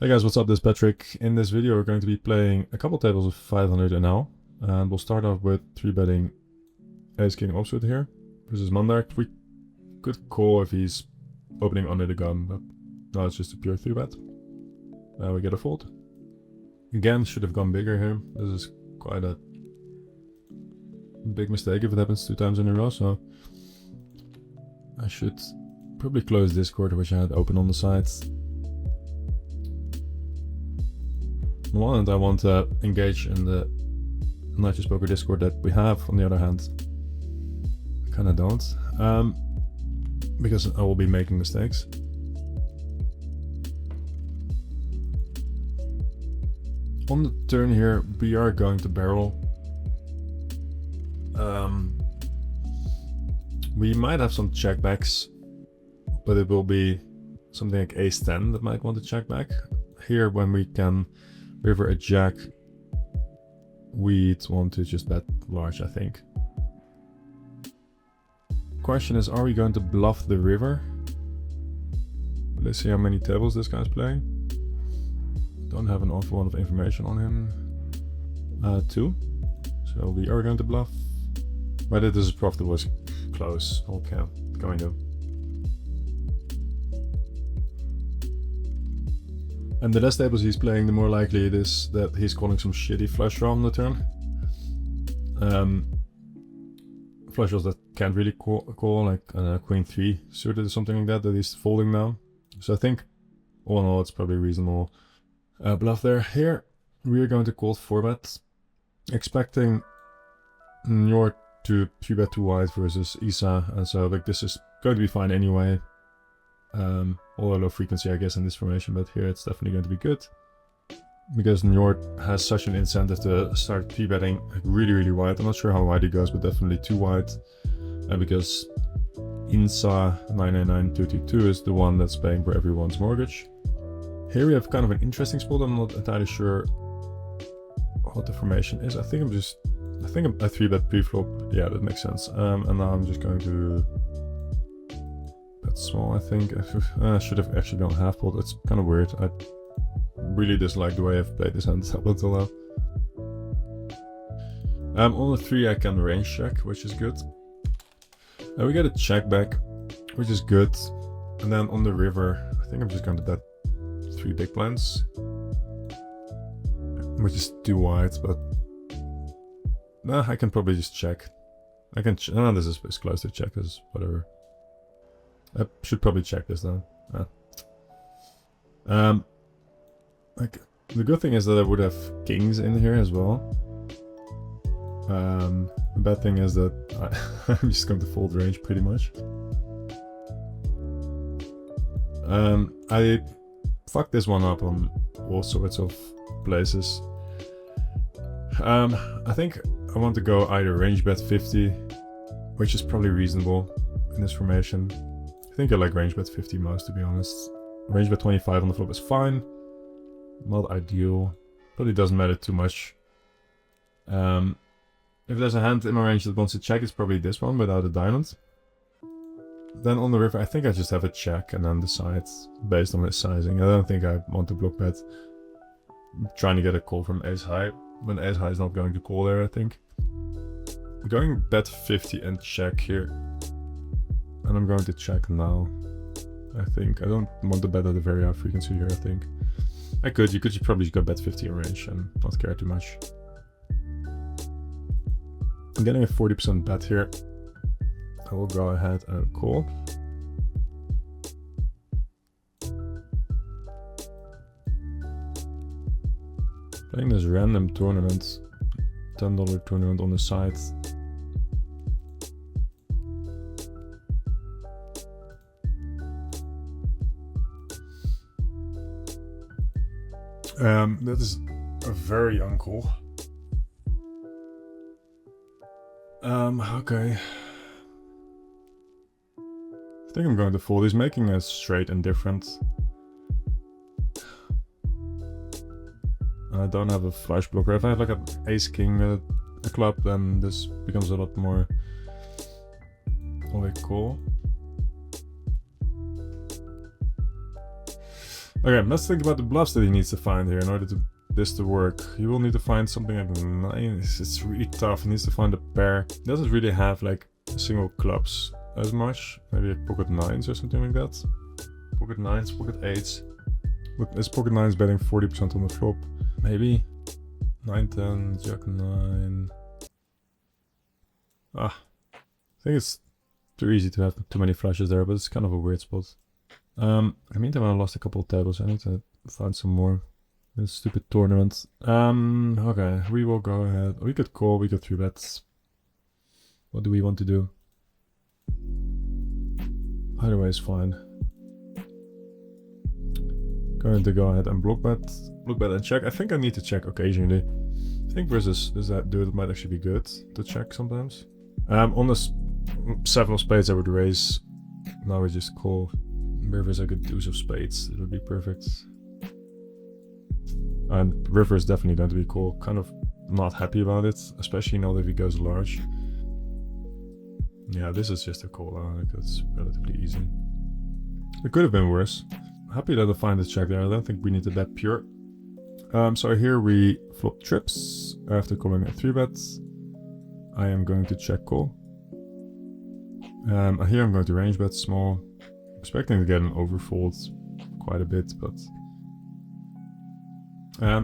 Hey guys, what's up? This is Patrick. In this video we're going to be playing a couple tables of 500 NL. And we'll start off with 3-betting Ace King offsuit here versus Mandark. We could call if he's opening under the gun, but no, it's just a pure 3-bet. We get a fold. Again, should have gone bigger here. This is quite a big mistake if it happens 2 times in a row, so I should probably close Discord, which I had open on the side. On one hand, I want to engage in the NachosPoker Discord that we have. On the other hand, I kind of don't, because I will be making mistakes. On the turn here, we are going to barrel. We might have some checkbacks, but it will be something like Ace-10 that might want to check back. Here, when we can river a jack, we'd want to just bet large, I think. Question is, are we going to bluff the river? Let's see how many tables this guy's playing. Don't have an awful lot of information on him. 2. So we are going to bluff. Whether this is profitable is close. Okay, going to. And the less tables he's playing, the more likely it is that he's calling some shitty flush draw on the turn. Flush draws that can't really call like Queen 3 suited or something like that he's folding now. So I think, all in all, it's probably a reasonable bluff there. Here, we are going to call 4-bet, expecting Njord to 3-bet 2 wide versus Isa, and so like this is going to be fine anyway. Although low frequency, I guess, in this formation, but here it's definitely going to be good. Because Njord has such an incentive to start 3-betting really wide. I'm not sure how wide he goes, but definitely 2 wide. And because Insa 999222 is the one that's paying for everyone's mortgage. Here we have kind of an interesting spot. I'm not entirely sure what the formation is. I think I'm a 3-bet pre-flop. Yeah, that makes sense. And now I'm just going to bet small, I think. I should have actually gone half pot. It's kind of weird. I really dislike the way I've played this hand up until now. On the 3 I can range check, which is good. And we get a check back, which is good. And then on the river, I think I'm just going to bet 3 big blinds, which is too wide, but nah, I can probably just check. I can this is close to check, this is whatever. I should probably check this now. Like the good thing is that I would have kings in here as well. The bad thing is that I'm just going to fold range pretty much. I fucked this one up on all sorts of places. I think I want to go either range bet 50, which is probably reasonable in this formation. I think I like range bet 50 most, to be honest. Range bet 25 on the flop is fine. Not ideal. Probably doesn't matter too much. If there's a hand in my range that wants to check, it's probably this one without a diamond. Then on the river, I think I just have a check and then decide based on his sizing. I don't think I want to block bet. I'm trying to get a call from ace high, when ace high is not going to call there, I think. I'm going bet 50 and check here. And I'm going to check now, I think. I don't want to bet at a very high frequency here, I think. You could probably go bet 50 in range and not care too much. I'm getting a 40% bet here. I will go ahead and call. Playing this random tournament, $10 tournament on the side. That is a very uncall. Okay. I think I'm going to fold. He's making a straight indifferent. I don't have a flush blocker. If I have like an ace king, a club, then this becomes a lot more of a call. Okay, let's think about the bluffs that he needs to find here in order to this to work. He will need to find something like 9. It's really tough. He needs to find a pair. He doesn't really have like single clubs as much. Maybe like pocket 9s or something like that. Pocket 9s, pocket 8s. With his pocket 9s betting 40% on the flop. Maybe 9, 10, jack 9. I think it's too easy to have too many flushes there, but it's kind of a weird spot. In the meantime, I lost a couple of tables. I need to find some more. This stupid tournament. Okay, we will go ahead. We could call, we could 3-bet. What do we want to do? Either way is fine. Going to go ahead and block bet and check. I think I need to check occasionally. I think versus that dude it might actually be good to check sometimes. On this 7 of spades I would raise. Now we just call. River is like a deuce of spades. It would be perfect. And river is definitely going to be call. Kind of not happy about it, especially now that he goes large. Yeah, this is just a call. Like that's relatively easy. It could have been worse. Happy that I find this check there. I don't think we need to bet pure. So here we flop trips after calling a 3-bet. I am going to check call. Here I'm going to range bet small. Expecting to get an overfold quite a bit, but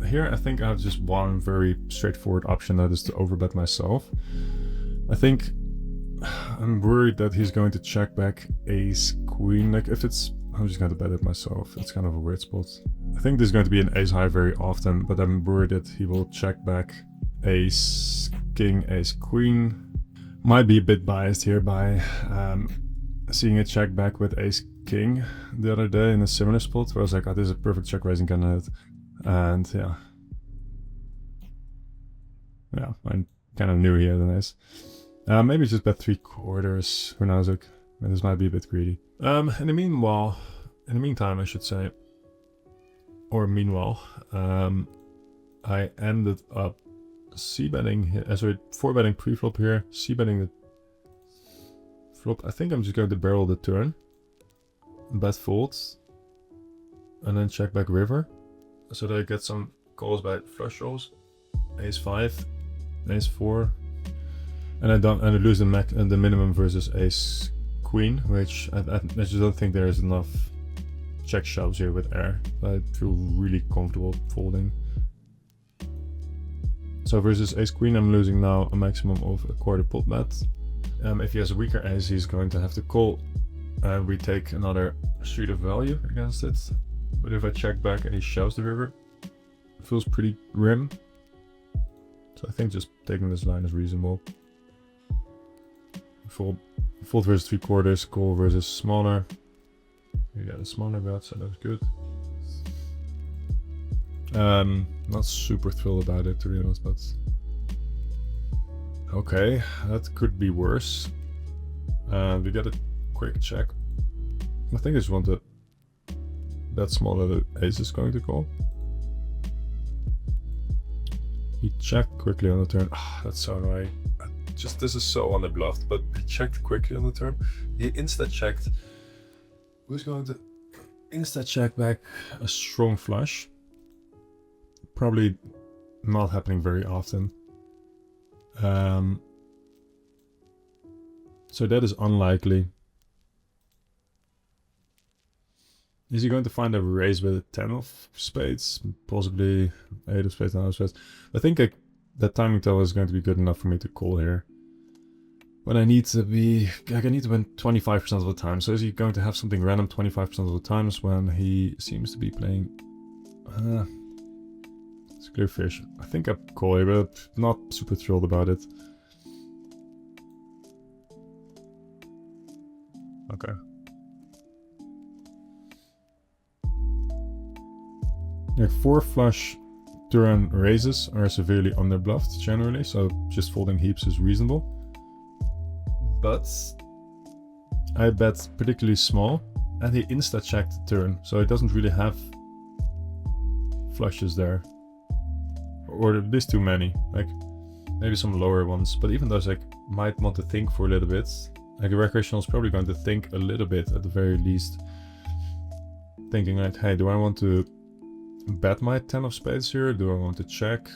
here I think I have just one very straightforward option, that is to overbet myself. I think I'm worried that he's going to check back ace queen. Like if it's, I'm just going to bet it myself. It's kind of a weird spot. I think there's going to be an ace high very often, but I'm worried that he will check back ace king, ace queen. Might be a bit biased here by seeing a check back with ace king the other day in a similar spot where I was like, oh, this is a perfect check raising candidate. And yeah, I kind of knew he had an ace. Maybe just bet 3/4. Who knows? Like, this might be a bit greedy. In the meantime, I should say, or meanwhile, I ended up c-betting, sorry, 4-betting pre-flop here, c-betting the flop. I think I'm just going to barrel the turn, bet folds, and then check back river, so that I get some calls by flush draws, ace 5, ace 4, and I lose the minimum versus ace queen, which I just don't think there is enough check shoves here with air. I feel really comfortable folding. So versus ace queen, I'm losing now a maximum of a quarter pot bet. If he has a weaker ace, he's going to have to call, and we take another street of value against it. But if I check back and he shoves the river, it feels pretty grim. So I think just taking this line is reasonable. Fold versus 3/4, call versus smaller. You got a smaller bet, so that's good. Not super thrilled about it, to be honest, but okay, that could be worse. We get a quick check. I think I just want to bet smaller the ace is going to call. He checked quickly on the turn. That's so annoying. This is so underbluffed, but he checked quickly on the turn. He insta-checked. Who's going to insta-check back a strong flush? Probably not happening very often. So that is unlikely. Is he going to find a raise with a 10 of spades? Possibly 8 of spades, 9 of spades. I think that timing tell is going to be good enough for me to call here. But I need to win 25% of the time. So is he going to have something random 25% of the times when he seems to be playing... it's clear fish. I think I call here, but not super thrilled about it. Okay. Like 4 flush turn raises are severely underbluffed generally, so just folding heaps is reasonable. But I bet particularly small, and he insta-checked the turn, so it doesn't really have flushes there. Or at least too many, like maybe some lower ones, but even those might want to think for a little bit. Like a recreational is probably going to think a little bit at the very least. thinking like, hey, do I want to bet my 10 of spades here? Do I want to check?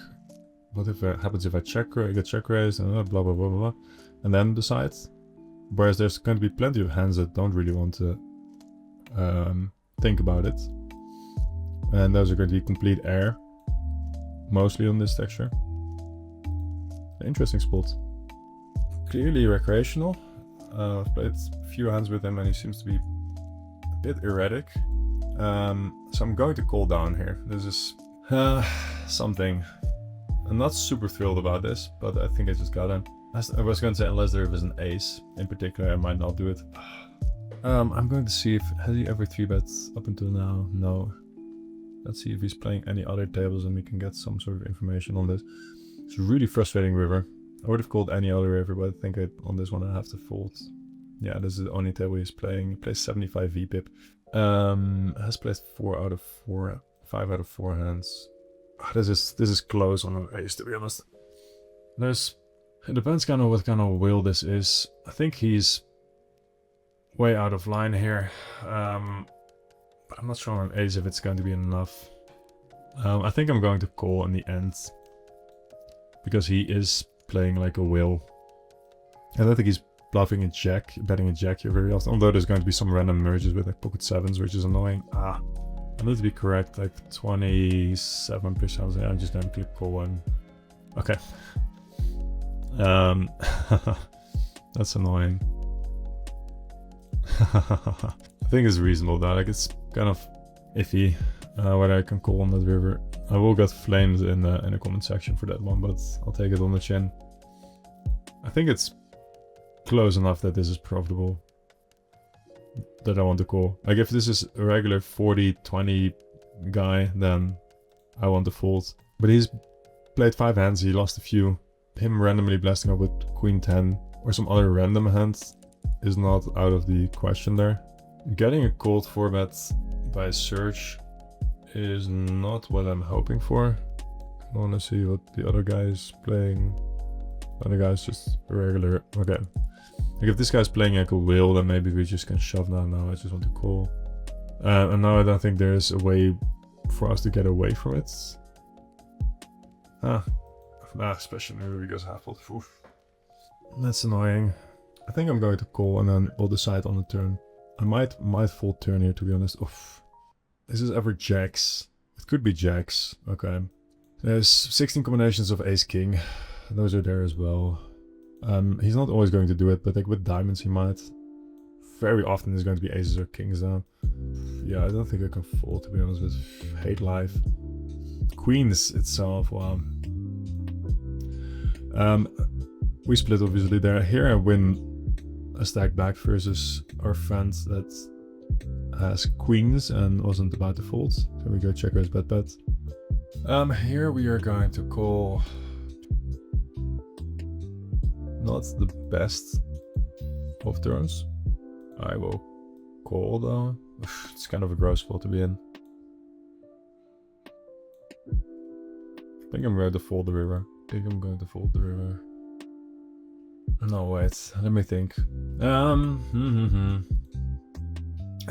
What if happens if I get check raised and blah blah blah blah, and then decide? Whereas there's going to be plenty of hands that don't really want to think about it, and those are going to be complete air, mostly on this texture. Interesting spot. Clearly recreational. I've played a few hands with him and he seems to be a bit erratic. So I'm going to call down here. This is something. I'm not super thrilled about this, but I think I just got him. I was going to say, unless there was an ace in particular, I might not do it. I'm going to see if, has he ever 3-bets up until now? No. Let's see if he's playing any other tables and we can get some sort of information on this. It's a really frustrating river. I would have called any other river, but I think on this one I have to fold. Yeah, this is the only table he's playing. He plays 75 VPIP. Has played 5 out of 4 hands. This is close on an ace, to be honest. It depends kind of what kind of will this is. I think he's way out of line here. But I'm not sure on an ace if it's going to be enough. I think I'm going to call in the end, because he is playing like a will. I don't think he's bluffing a jack, betting a jack here very often. Although there's going to be some random merges with like pocket 7s, which is annoying. I need to be correct, like 27%. I'm just going to click call one. Okay. That's annoying. I think it's reasonable though. Like it's kind of iffy whether I can call on that river. I will get flamed in the comment section for that one, but I'll take it on the chin. I think it's close enough that this is profitable, that I want to call. Like if this is a regular 40-20 guy, then I want to fold. But he's played 5 hands, he lost a few. Him randomly blasting up with queen 10 or some other random hands is not out of the question there. Getting a cold 4-bet by search is not what I'm hoping for. I want to see what the other guy is playing. The other guy's just a regular. Okay. Like if this guy's playing like a wheel, then maybe we just can shove now. No, I just want to call. And now I don't think there's a way for us to get away from it. Especially when we goes half-fold. That's annoying. I think I'm going to call and then we'll decide on the turn. I might fold turn here, to be honest. Oof. This is ever jacks. It could be jacks. Okay. There's 16 combinations of ace-king. Those are there as well. He's not always going to do it, but like with diamonds he might. Very often there's going to be aces or kings down. Yeah, I don't think I can fold, to be honest with hate life. Queens itself, wow. We split obviously there. Here I win a stack back versus our friend that has queens and wasn't about to fold. So we go check raise bet. Here we are going to call. Not the best of turns. I will call though. It's kind of a gross spot to be in. I think I'm going to fold the river. No, wait. Let me think. I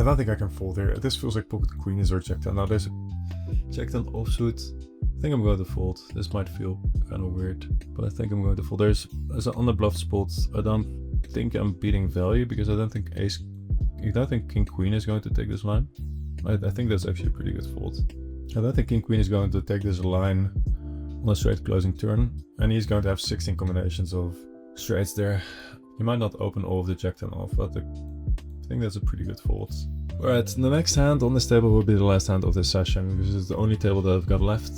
don't think I can fold here. This feels like pocket queen is or check 10. Now there's a check 10 offsuit. I think I'm going to fold. This might feel kind of weird, but I think I'm going to fold. There's an underbluff spot. I don't think I'm beating value because I don't think king queen is going to take this line. I think that's actually a pretty good fold. I don't think king queen is going to take this line on a straight closing turn, and he's going to have 16 combinations of straights there. He might not open all of the jack 10 off, but I think that's a pretty good fold. Alright, the next hand on this table will be the last hand of this session, because it's the only table that I've got left.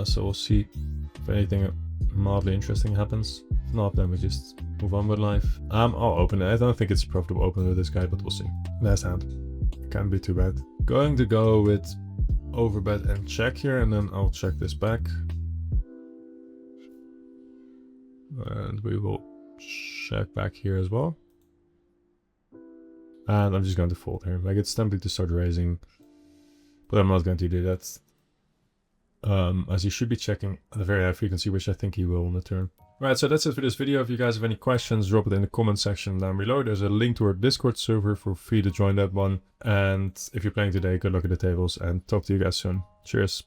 So we'll see if anything mildly interesting happens. If not, then we just move on with life. I'll open it. I don't think it's profitable to open with this guy, but we'll see. Last hand. Can't be too bad. Going to go with overbet and check here, and then I'll check this back. And we will check back here as well. And I'm just going to fold here. Like, it's tempting to start raising, but I'm not going to do that. as he should be checking at a very high frequency, which I think he will on the turn. Right, so that's it for this video. If you guys have any questions, drop it in the comment section down below. There's a link to our Discord server for free to join that one. And if you're playing today, good luck at the tables and talk to you guys soon. Cheers.